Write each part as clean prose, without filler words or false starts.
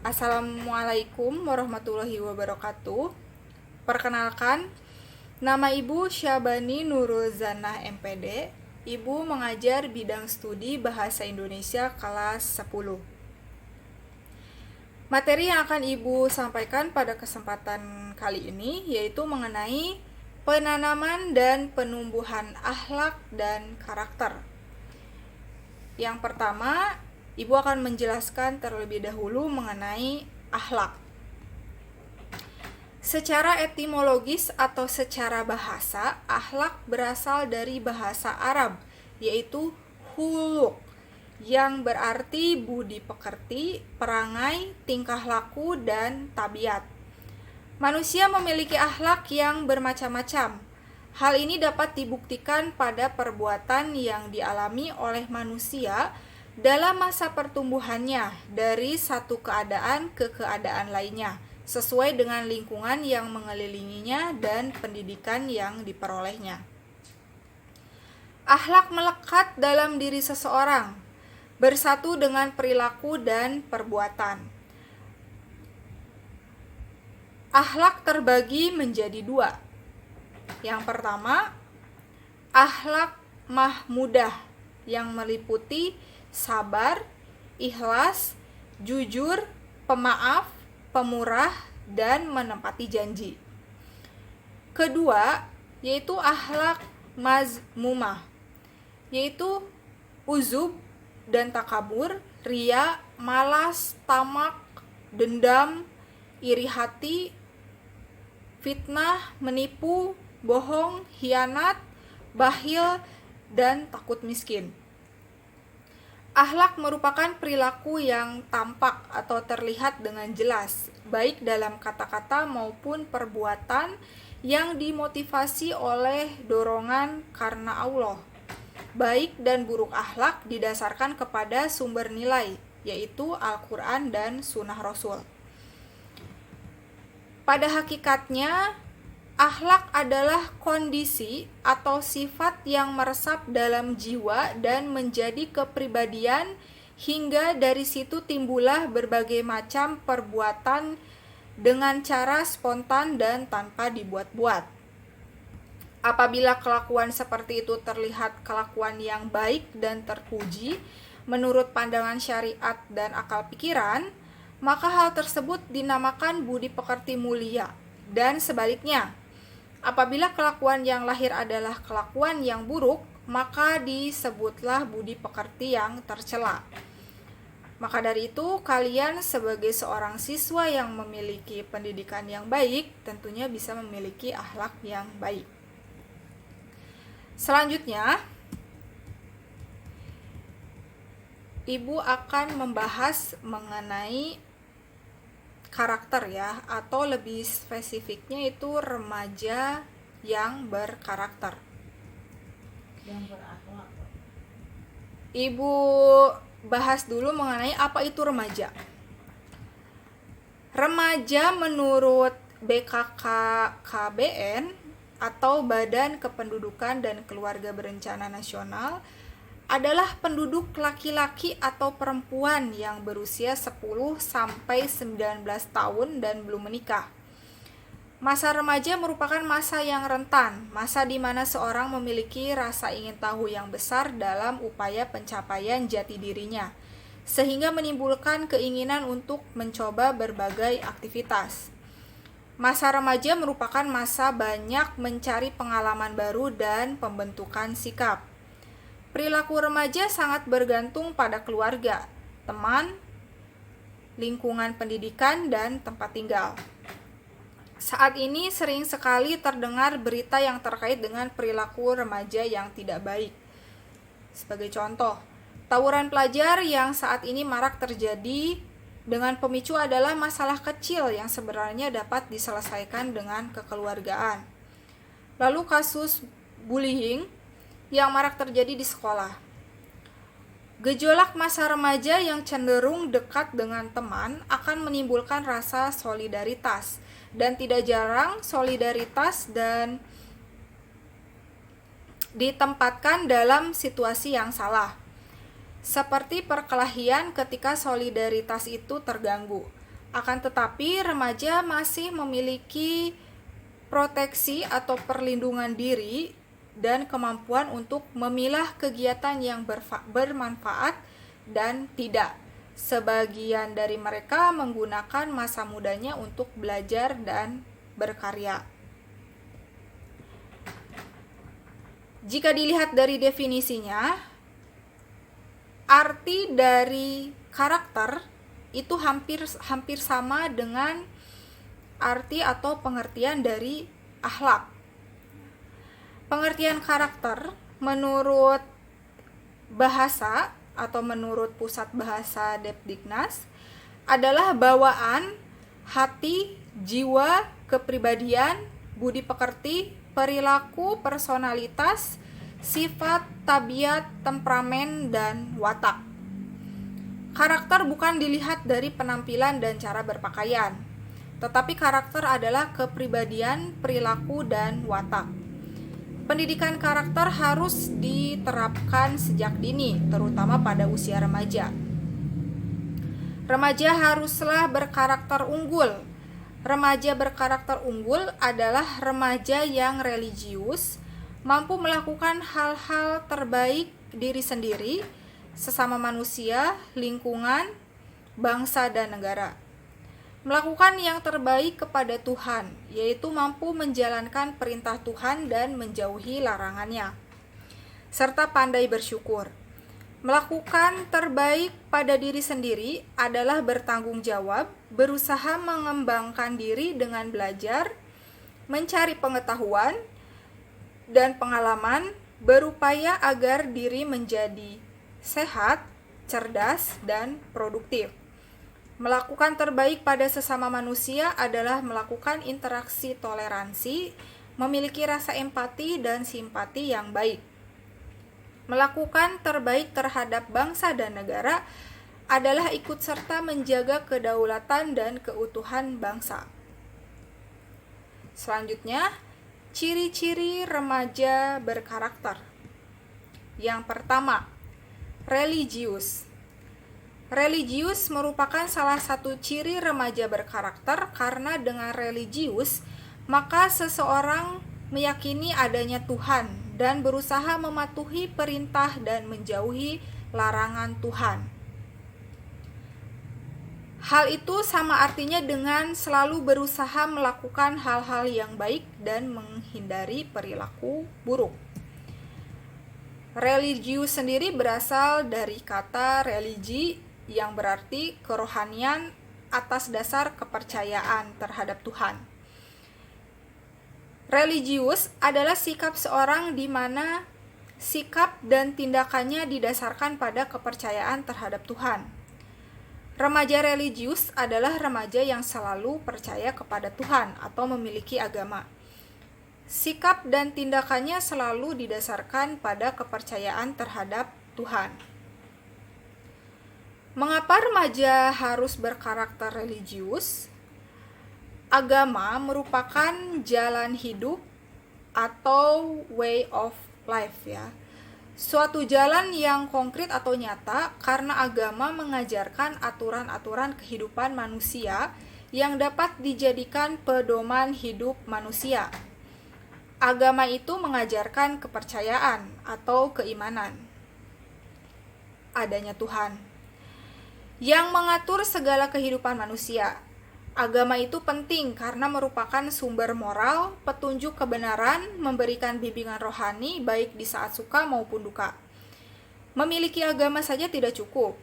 Assalamualaikum warahmatullahi wabarakatuh. Perkenalkan, nama Ibu Syabani Nurul Zanah MPD. Ibu mengajar bidang studi Bahasa Indonesia kelas 10. Materi yang akan Ibu sampaikan pada kesempatan kali ini yaitu mengenai penanaman dan penumbuhan akhlak dan karakter. Yang pertama, Ibu akan menjelaskan terlebih dahulu mengenai akhlak. Secara etimologis atau secara bahasa, akhlak berasal dari bahasa Arab, yaitu huluk, yang berarti budi pekerti, perangai, tingkah laku, dan tabiat. Manusia memiliki akhlak yang bermacam-macam. Hal ini dapat dibuktikan pada perbuatan yang dialami oleh manusia dalam masa pertumbuhannya dari satu keadaan ke keadaan lainnya, sesuai dengan lingkungan yang mengelilinginya dan pendidikan yang diperolehnya. Akhlak melekat dalam diri seseorang, bersatu dengan perilaku dan perbuatan. Akhlak terbagi menjadi dua. Yang pertama, akhlak mahmudah yang meliputi sabar, ikhlas, jujur, pemaaf, pemurah, dan menepati janji. Kedua, yaitu akhlak mazmumah, yaitu uzub dan takabur, ria, malas, tamak, dendam, iri hati, fitnah, menipu, bohong, khianat, bakhil, dan takut miskin. Akhlak merupakan perilaku yang tampak atau terlihat dengan jelas, baik dalam kata-kata maupun perbuatan yang dimotivasi oleh dorongan karena Allah. Baik dan buruk akhlak didasarkan kepada sumber nilai, yaitu Al-Quran dan Sunnah Rasul. Pada hakikatnya, akhlak adalah kondisi atau sifat yang meresap dalam jiwa dan menjadi kepribadian, hingga dari situ timbullah berbagai macam perbuatan dengan cara spontan dan tanpa dibuat-buat. Apabila kelakuan seperti itu terlihat kelakuan yang baik dan terpuji menurut pandangan syariat dan akal pikiran, maka hal tersebut dinamakan budi pekerti mulia. Dan sebaliknya, apabila kelakuan yang lahir adalah kelakuan yang buruk, maka disebutlah budi pekerti yang tercela. Maka dari itu, kalian sebagai seorang siswa yang memiliki pendidikan yang baik, tentunya bisa memiliki akhlak yang baik. Selanjutnya, Ibu akan membahas mengenai karakter ya, atau lebih spesifiknya itu remaja yang berkarakter. Yang berakhlak. Ibu bahas dulu mengenai apa itu remaja. Remaja menurut BKKBN atau Badan Kependudukan dan Keluarga Berencana Nasional adalah penduduk laki-laki atau perempuan yang berusia 10 sampai 19 tahun dan belum menikah. Masa remaja merupakan masa yang rentan, masa di mana seorang memiliki rasa ingin tahu yang besar dalam upaya pencapaian jati dirinya, sehingga menimbulkan keinginan untuk mencoba berbagai aktivitas. Masa remaja merupakan masa banyak mencari pengalaman baru dan pembentukan sikap. Perilaku remaja sangat bergantung pada keluarga, teman, lingkungan pendidikan, dan tempat tinggal. Saat ini sering sekali terdengar berita yang terkait dengan perilaku remaja yang tidak baik. Sebagai contoh, tawuran pelajar yang saat ini marak terjadi dengan pemicu adalah masalah kecil yang sebenarnya dapat diselesaikan dengan kekeluargaan. Lalu kasus bullying yang marak terjadi di sekolah. Gejolak masa remaja yang cenderung dekat dengan teman akan menimbulkan rasa solidaritas, dan tidak jarang solidaritas dan ditempatkan dalam situasi yang salah. Seperti perkelahian ketika solidaritas itu terganggu. Akan tetapi, remaja masih memiliki proteksi atau perlindungan diri dan kemampuan untuk memilah kegiatan yang bermanfaat dan tidak. Sebagian dari mereka menggunakan masa mudanya untuk belajar dan berkarya. Jika dilihat dari definisinya, arti dari karakter itu hampir sama dengan arti atau pengertian dari akhlak. Pengertian karakter menurut bahasa atau menurut Pusat Bahasa Depdiknas adalah bawaan, hati, jiwa, kepribadian, budi pekerti, perilaku, personalitas, sifat, tabiat, temperamen, dan watak. Karakter bukan dilihat dari penampilan dan cara berpakaian, tetapi karakter adalah kepribadian, perilaku, dan watak. Pendidikan karakter harus diterapkan sejak dini, terutama pada usia remaja. Remaja haruslah berkarakter unggul. Remaja berkarakter unggul adalah remaja yang religius, mampu melakukan hal-hal terbaik diri sendiri, sesama manusia, lingkungan, bangsa, dan negara. Melakukan yang terbaik kepada Tuhan, yaitu mampu menjalankan perintah Tuhan dan menjauhi larangannya, serta pandai bersyukur. Melakukan terbaik pada diri sendiri adalah bertanggung jawab, berusaha mengembangkan diri dengan belajar, mencari pengetahuan dan pengalaman, berupaya agar diri menjadi sehat, cerdas, dan produktif. Melakukan terbaik pada sesama manusia adalah melakukan interaksi toleransi, memiliki rasa empati dan simpati yang baik. Melakukan terbaik terhadap bangsa dan negara adalah ikut serta menjaga kedaulatan dan keutuhan bangsa. Selanjutnya, ciri-ciri remaja berkarakter. Yang pertama, religius. Religius merupakan salah satu ciri remaja berkarakter karena dengan religius, maka seseorang meyakini adanya Tuhan dan berusaha mematuhi perintah dan menjauhi larangan Tuhan. Hal itu sama artinya dengan selalu berusaha melakukan hal-hal yang baik dan menghindari perilaku buruk. Religius sendiri berasal dari kata religi yang berarti kerohanian atas dasar kepercayaan terhadap Tuhan. Religius adalah sikap seorang di mana sikap dan tindakannya didasarkan pada kepercayaan terhadap Tuhan. Remaja religius adalah remaja yang selalu percaya kepada Tuhan atau memiliki agama. Sikap dan tindakannya selalu didasarkan pada kepercayaan terhadap Tuhan. Mengapa remaja harus berkarakter religius? Agama merupakan jalan hidup atau way of life ya. Suatu jalan yang konkret atau nyata karena agama mengajarkan aturan-aturan kehidupan manusia yang dapat dijadikan pedoman hidup manusia. Agama itu mengajarkan kepercayaan atau keimanan adanya Tuhan yang mengatur segala kehidupan manusia. Agama itu penting karena merupakan sumber moral, petunjuk kebenaran, memberikan bimbingan rohani baik di saat suka maupun duka. Memiliki agama saja tidak cukup,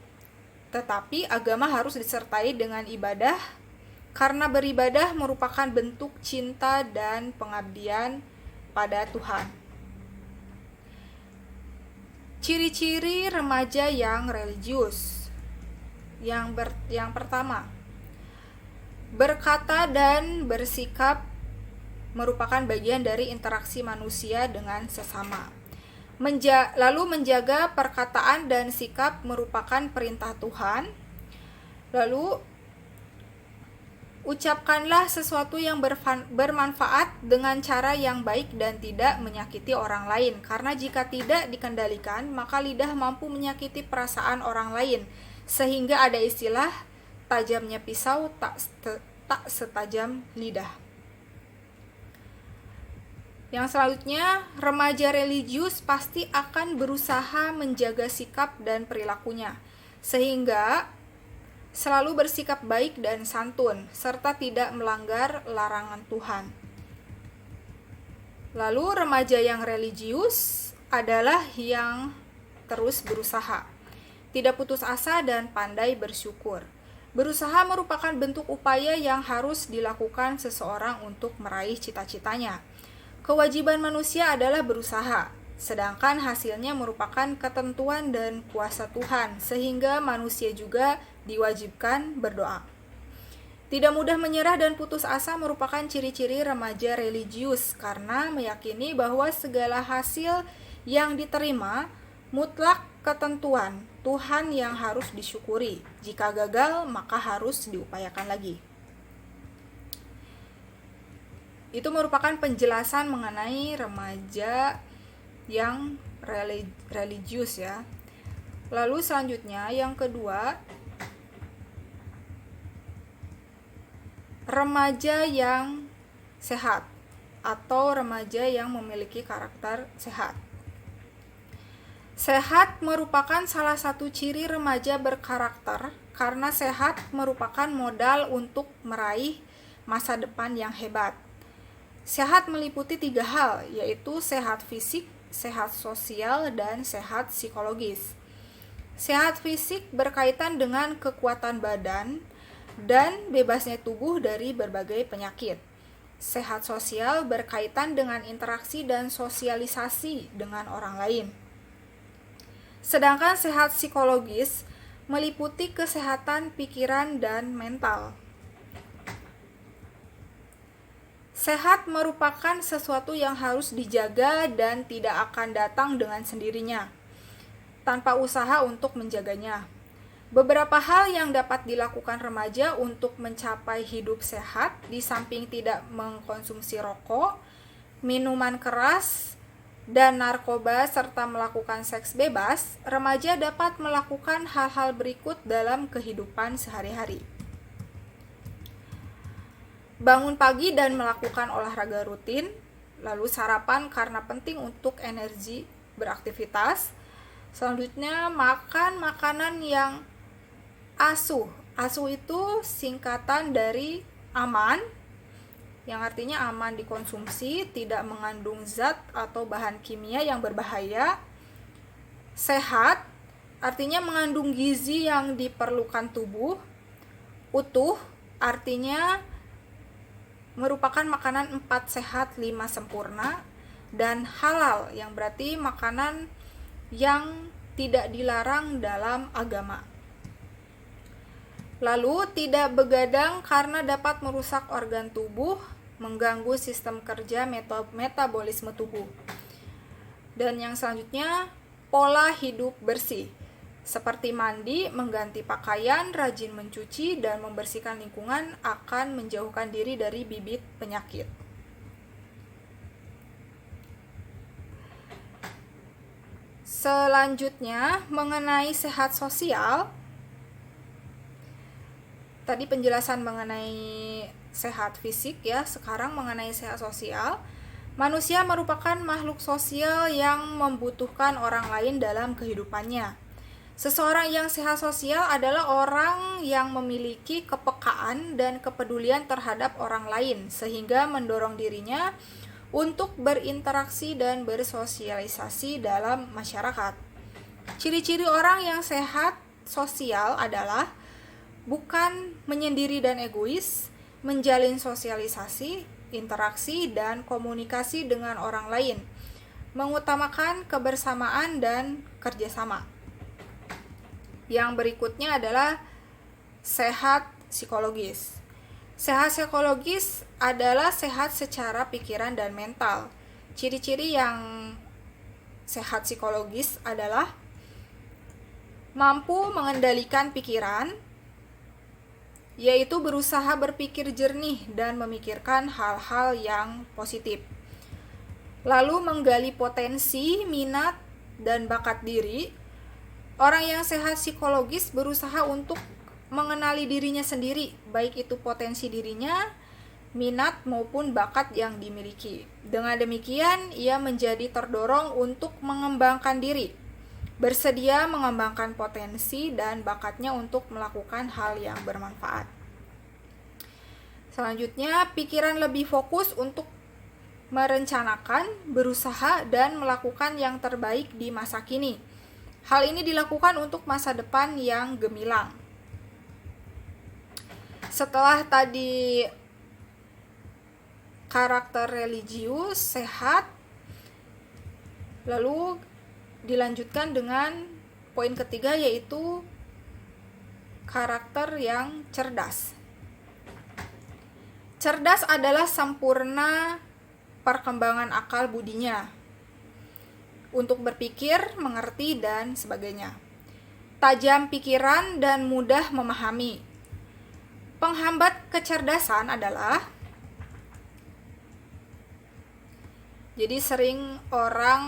tetapi agama harus disertai dengan ibadah karena beribadah merupakan bentuk cinta dan pengabdian pada Tuhan. Ciri-ciri remaja yang religius. Yang pertama, berkata dan bersikap merupakan bagian dari interaksi manusia dengan sesama. Lalu menjaga perkataan dan sikap merupakan perintah Tuhan. Lalu ucapkanlah sesuatu yang bermanfaat dengan cara yang baik dan tidak menyakiti orang lain. Karena jika tidak dikendalikan, maka lidah mampu menyakiti perasaan orang lain. Sehingga ada istilah tajamnya pisau tak setajam lidah. Yang selanjutnya, remaja religius pasti akan berusaha menjaga sikap dan perilakunya, sehingga selalu bersikap baik dan santun, serta tidak melanggar larangan Tuhan. Lalu remaja yang religius adalah yang terus berusaha, tidak putus asa dan pandai bersyukur. Berusaha merupakan bentuk upaya yang harus dilakukan seseorang untuk meraih cita-citanya. Kewajiban manusia adalah berusaha, sedangkan hasilnya merupakan ketentuan dan kuasa Tuhan, sehingga manusia juga diwajibkan berdoa. Tidak mudah menyerah dan putus asa merupakan ciri-ciri remaja religius, karena meyakini bahwa segala hasil yang diterima mutlak ketentuan Tuhan yang harus disyukuri. Jika gagal, maka harus diupayakan lagi. Itu merupakan penjelasan mengenai remaja yang religius ya. Lalu selanjutnya yang kedua, remaja yang sehat atau remaja yang memiliki karakter sehat. Sehat merupakan salah satu ciri remaja berkarakter karena sehat merupakan modal untuk meraih masa depan yang hebat. Sehat meliputi 3 hal, yaitu sehat fisik, sehat sosial, dan sehat psikologis. Sehat fisik berkaitan dengan kekuatan badan dan bebasnya tubuh dari berbagai penyakit. Sehat sosial berkaitan dengan interaksi dan sosialisasi dengan orang lain. Sedangkan sehat psikologis meliputi kesehatan pikiran dan mental. Sehat merupakan sesuatu yang harus dijaga dan tidak akan datang dengan sendirinya, tanpa usaha untuk menjaganya. Beberapa hal yang dapat dilakukan remaja untuk mencapai hidup sehat, di samping tidak mengkonsumsi rokok, minuman keras, dan narkoba, serta melakukan seks bebas, remaja dapat melakukan hal-hal berikut dalam kehidupan sehari-hari. Bangun pagi dan melakukan olahraga rutin, lalu sarapan karena penting untuk energi beraktivitas. Selanjutnya, makan makanan yang asuh. Asuh itu singkatan dari aman, yang artinya aman dikonsumsi, tidak mengandung zat atau bahan kimia yang berbahaya. Sehat, artinya mengandung gizi yang diperlukan tubuh. Utuh, artinya merupakan makanan 4 sehat 5 sempurna. Dan halal, yang berarti makanan yang tidak dilarang dalam agama. Lalu tidak begadang karena dapat merusak organ tubuh, mengganggu sistem kerja metabolisme tubuh. Dan yang selanjutnya, pola hidup bersih, seperti mandi, mengganti pakaian, rajin mencuci, dan membersihkan lingkungan akan menjauhkan diri dari bibit penyakit. Selanjutnya, mengenai sehat sosial. Tadi penjelasan mengenai sehat fisik ya, sekarang mengenai sehat sosial. Manusia merupakan makhluk sosial yang membutuhkan orang lain dalam kehidupannya. Seseorang yang sehat sosial adalah orang yang memiliki kepekaan dan kepedulian terhadap orang lain, sehingga mendorong dirinya untuk berinteraksi dan bersosialisasi dalam masyarakat. Ciri-ciri orang yang sehat sosial adalah bukan menyendiri dan egois, menjalin sosialisasi, interaksi, dan komunikasi dengan orang lain, mengutamakan kebersamaan dan kerjasama. Yang berikutnya adalah sehat psikologis. Sehat psikologis adalah sehat secara pikiran dan mental. Ciri-ciri yang sehat psikologis adalah mampu mengendalikan pikiran, yaitu berusaha berpikir jernih dan memikirkan hal-hal yang positif. Lalu menggali potensi, minat, dan bakat diri. Orang yang sehat psikologis berusaha untuk mengenali dirinya sendiri, baik itu potensi dirinya, minat maupun bakat yang dimiliki. Dengan demikian, ia menjadi terdorong untuk mengembangkan diri, bersedia mengembangkan potensi dan bakatnya untuk melakukan hal yang bermanfaat. Selanjutnya, pikiran lebih fokus untuk merencanakan, berusaha, dan melakukan yang terbaik di masa kini. Hal ini dilakukan untuk masa depan yang gemilang. Setelah tadi karakter religius, sehat, lalu dilanjutkan dengan poin ketiga, yaitu karakter yang cerdas. Cerdas adalah sempurna perkembangan akal budinya untuk berpikir, mengerti, dan sebagainya. Tajam pikiran dan mudah memahami. Penghambat kecerdasan adalah, jadi sering orang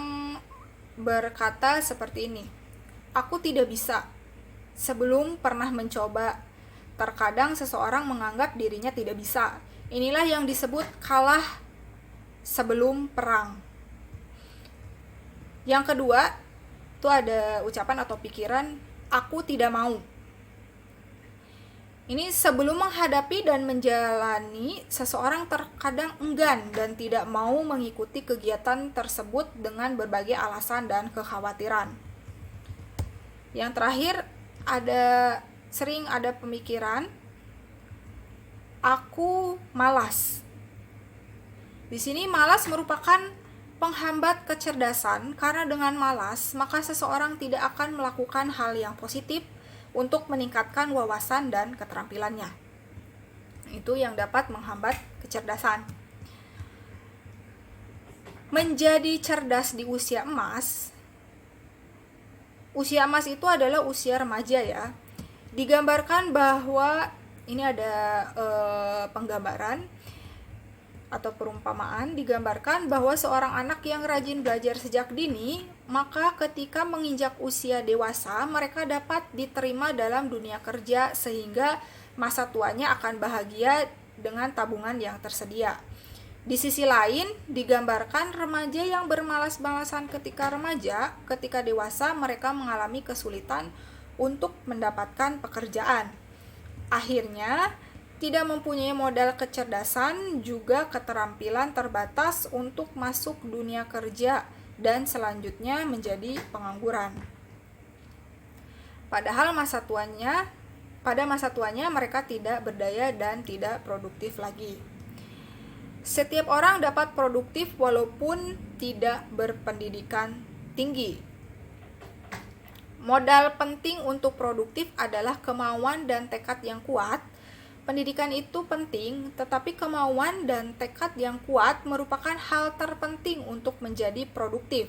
berkata seperti ini, aku tidak bisa sebelum pernah mencoba. Terkadang seseorang menganggap dirinya tidak bisa. Inilah yang disebut kalah sebelum perang. Yang kedua, itu ada ucapan atau pikiran, aku tidak mau. Ini sebelum menghadapi dan menjalani, seseorang terkadang enggan dan tidak mau mengikuti kegiatan tersebut dengan berbagai alasan dan kekhawatiran. Yang terakhir, sering ada pemikiran, aku malas. Di sini malas merupakan penghambat kecerdasan, karena dengan malas maka seseorang tidak akan melakukan hal yang positif untuk meningkatkan wawasan dan keterampilannya. Itu yang dapat menghambat kecerdasan. Menjadi cerdas di usia emas. Usia emas itu adalah usia remaja ya. Digambarkan bahwa ini ada penggambaran atau perumpamaan, digambarkan bahwa seorang anak yang rajin belajar sejak dini, maka ketika menginjak usia dewasa, mereka dapat diterima dalam dunia kerja sehingga masa tuanya akan bahagia dengan tabungan yang tersedia. Di sisi lain, digambarkan remaja yang bermalas-malasan ketika remaja, ketika dewasa mereka mengalami kesulitan untuk mendapatkan pekerjaan. Akhirnya, tidak mempunyai modal kecerdasan, juga keterampilan terbatas untuk masuk dunia kerja dan selanjutnya menjadi pengangguran. Padahal pada masa tuanya mereka tidak berdaya dan tidak produktif lagi. Setiap orang dapat produktif walaupun tidak berpendidikan tinggi. Modal penting untuk produktif adalah kemauan dan tekad yang kuat. Pendidikan itu penting, tetapi kemauan dan tekad yang kuat merupakan hal terpenting untuk menjadi produktif.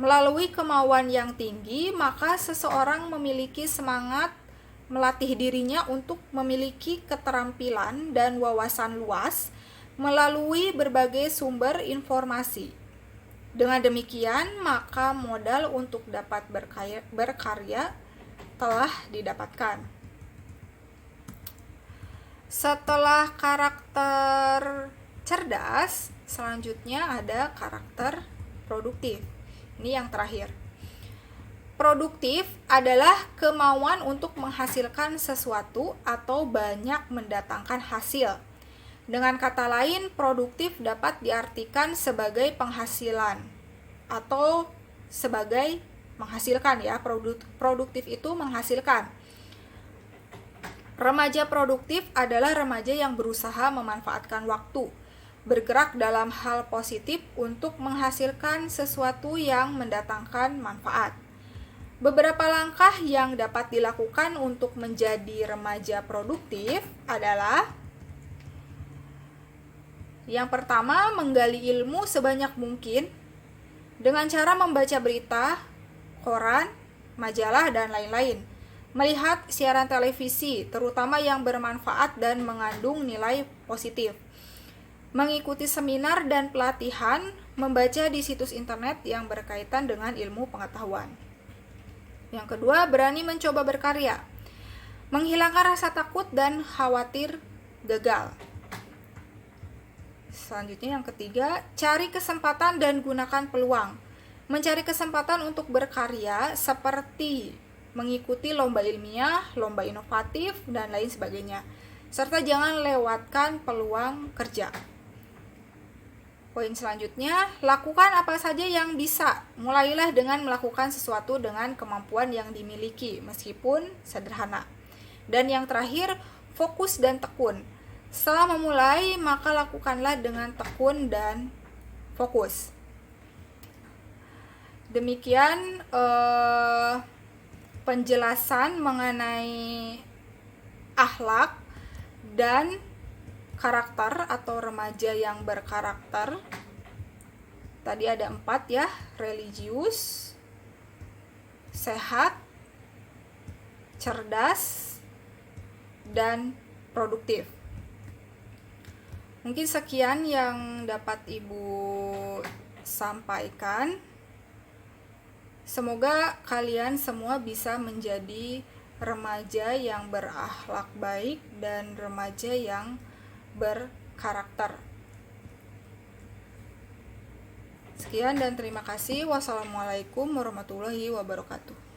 Melalui kemauan yang tinggi, maka seseorang memiliki semangat melatih dirinya untuk memiliki keterampilan dan wawasan luas melalui berbagai sumber informasi. Dengan demikian, maka modal untuk dapat berkarya telah didapatkan. Setelah karakter cerdas, selanjutnya ada karakter produktif. Ini yang terakhir. Produktif adalah kemauan untuk menghasilkan sesuatu atau banyak mendatangkan hasil. Dengan kata lain, produktif dapat diartikan sebagai penghasilan atau sebagai menghasilkan ya. Produktif itu menghasilkan. Remaja produktif adalah remaja yang berusaha memanfaatkan waktu, bergerak dalam hal positif untuk menghasilkan sesuatu yang mendatangkan manfaat. Beberapa langkah yang dapat dilakukan untuk menjadi remaja produktif adalah: yang pertama, menggali ilmu sebanyak mungkin dengan cara membaca berita, koran, majalah, dan lain-lain. Melihat siaran televisi, terutama yang bermanfaat dan mengandung nilai positif. Mengikuti seminar dan pelatihan, membaca di situs internet yang berkaitan dengan ilmu pengetahuan. Yang kedua, berani mencoba berkarya. menghilangkan rasa takut dan khawatir gagal. Selanjutnya yang ketiga, cari kesempatan dan gunakan peluang. Mencari kesempatan untuk berkarya seperti mengikuti lomba ilmiah, lomba inovatif, dan lain sebagainya. Serta jangan lewatkan peluang kerja. Poin selanjutnya, lakukan apa saja yang bisa. Mulailah dengan melakukan sesuatu dengan kemampuan yang dimiliki, meskipun sederhana. Dan yang terakhir, fokus dan tekun. Setelah memulai, maka lakukanlah dengan tekun dan fokus. Demikian penjelasan mengenai akhlak dan karakter atau remaja yang berkarakter. Tadi ada 4 ya, religius, sehat, cerdas, dan produktif. Mungkin sekian yang dapat Ibu sampaikan. Semoga kalian semua bisa menjadi remaja yang berakhlak baik dan remaja yang berkarakter. Sekian dan terima kasih. Wassalamualaikum warahmatullahi wabarakatuh.